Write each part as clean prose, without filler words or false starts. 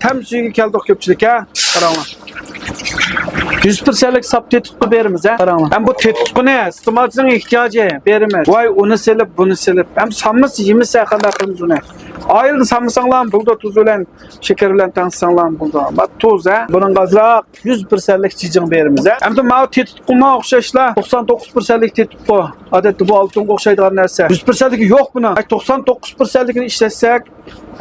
tam suyga keldik ko'pchilik ha. Qaranglar. 100%lik sap tetutqu berimiz ha. Qaranglar. Ham bu tetutquni iste'molchining ehtiyoji berimiz. Voy uni silib, buni silib. Ham samimiz yemisa qanday qilamiz uni? Ayıldı samısanglar buldu tuz bilen, şeker bilen tanısanglar buldu. Bak tuz ha. Bunun azraq 100%lik cicing berimiz ha. Hem de mavi tetutquma o'xshashlar 99%lik tetutqu. Adetde bu altınga o'xshaydigan narsa. 100%ligi yo'q buni. 99%ligini ishlatsak,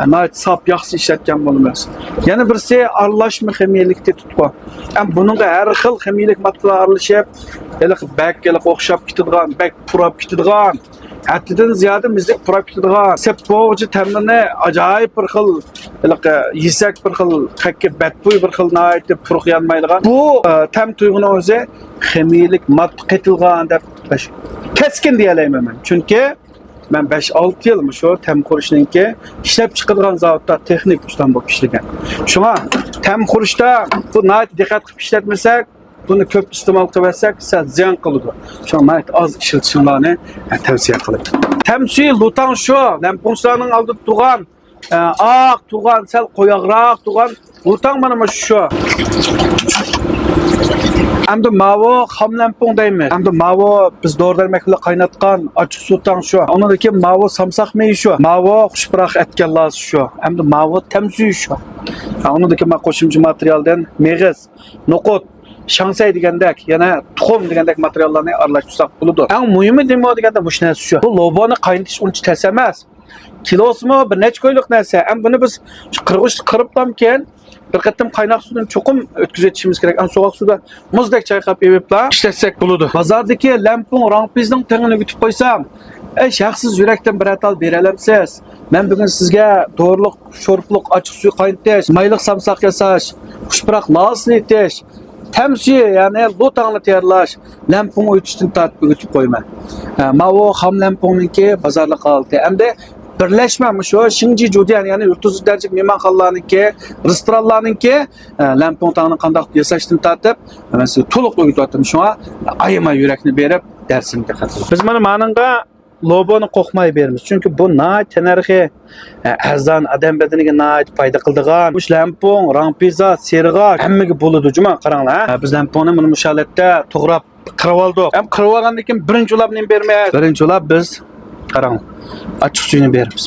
nayt sap yaxshi ishlatgan bo'lamiz. Yana birisi aralashma ximiyalik tetutqu. Ham buningga har xil ximiyalik material aralashib, bak o'xshab ketadigan, bak purab ketadigan. Haddidan ziyade mizlik purab ketadigan. Sepboğucu tamini acayip bir xil, yesak bir xil, qakki batbo'y bir xil nayt puruq yanmaydigan. Bu tam tuyg'uni o'zi ximiyalik modda qetilgan deb keskin deyalayman men. Chunki men 5-6 yil shu tam qurishninki ishlab chiqadigan zavodda texnik ustam bo'lib ishlagan. Shunga tam qurishda bu nayt diqqat qilib ishlatmasak, bunu ko'p iste'mol qilsak, sal ziyon qiladi. Shunga az ishlatishinglarni tavsiya qilaman. Tamsiy lutan shu, lamponlarning oldida turgan, oq turgan, sal qo'yaqroq turgan lutan mana shu. Hamda mavo xam lampon deymiz. Hamda mavo biz dori-darmeklar qaynatgan ochiq suv shu. Undan mavo samsaq meyi shu. Mavo xushbiroq etganlar shu. Hamda mavo tamsiy shu. Undan qo'shimcha materialdan meg'iz, no'qot, shangsay degandek, yana tuxum degandek materiallarni aralashtirsak bo'ladi. Eng muhimi deganda bu narsa shu. Bu loboni qaynatish uncha tas emas. Kilosimi bir necha ko'ylik narsa. Ham buni biz qiriblamken bir qatim qaynoq suvdan cho'qim o'tkazishimiz kerak. An sovuq suvda muzdek chayqab yebiblar, ishlatsak bo'ladi. Bozordagi lampon rangpizning tengini yutib qo'ysam, shaxsiz yurakdan bir atal bera olamsiz. Men bugun sizga to'g'riliq, sho'rpliq ochiq suv qaynatish, mayliq samsaq yasash, xushbiroq lasni etish, tamsiy, ya'ni lutangni tayyorlash, lampon o'tishdan tortib o'tib qo'yman. Mavo xam lamponninki bozorlik holati. Hamda birlashma shu Shinji Judian, ya'ni yurtuzli darajalik mehmonxonalarniki, restoranlarniki lampon tangni qanday yasashdan tortib, men sizni to'liq o'rgatyapman. Shunga ayama yurakni berib darsimga qatnashing. Biz mana meningga loboni qo'qmay beramiz. Chunki bu nayt tanarxi arzon odam badaniga nayt foyda qiladigan. Bu lampon, rangpiza, serg'och hammaga bo'ladi. Juma qaranglar. Biz lamponni mana bu holatda to'g'rab qirib oldik. Ham qirib olgandan keyin birinchi ulabni bermaymiz. Birinchi ulab biz qarang. Ochiq suyni beramiz.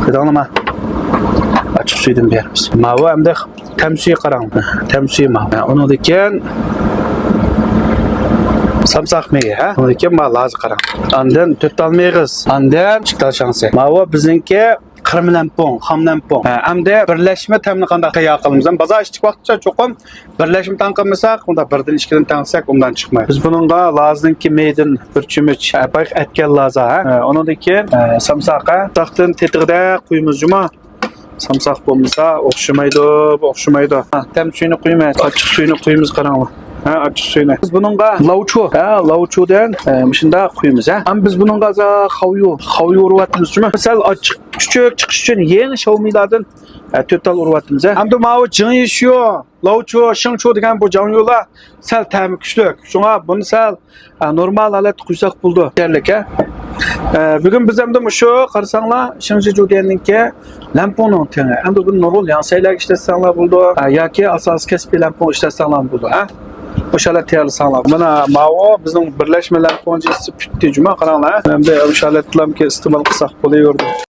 Qadanglar. Ochiq suydan beramiz. Mavo hamda tamsiy qarang. Tamsiy mavo. Undan keyin samsaq meyi ha. Undan keyin lazı qarang. Andan to'tal meg'iz. Andan chiqtal shansi. Mavo bizningki qirmi lampon, xam lampon. Hamda birlashma tamni qanday tayyor qilamiz? Bozor ishchi vaqtcha cho'qim birlashma tan qilmasak, unda birdan ikkidan tansak undan chiqmaydi. Biz buningga lazimki meydan bir chumich bayq etgan laza ha. Undan keyin samsaqa taqdan tetig'ida qo'yimiz juma. Samsaq bo'lmasa o'xshamaydi. Tam suyni qo'ymaymiz. Ochiq suyni qo'yimiz qaranglar. Ochiq suyni. Biz buningga lavchudan shunda qo'yamiz ha. Ham biz buningga xavyu uryapmiz juma. Misal ochiq küçük chiqish uchun yangi Xiaomi'lardan to'tal uryapmiz ha. Hamda mavi jinyi shu, lavchu, shingchu degan bu jonyo'lar sal ta'mi kuchli. Shunga buni sal normal holatda quysak bo'ldi. Terlik ha. Bugun biz hamda shu qarasanglar, Shinji Judianninki lamponing tengi. Hamda buni normal yansaylar ishlatsanlar bo'ldi yoki asosiy kasbiy lampon ishlatsanlar bo'ldi ha. O'shalar tayyorlasanglar. Mana mavo bizning birlashma lamponchisi pitdi juma qaranglar. Hamda o'shalar bilan iste'mol qilsak bo'laverdi.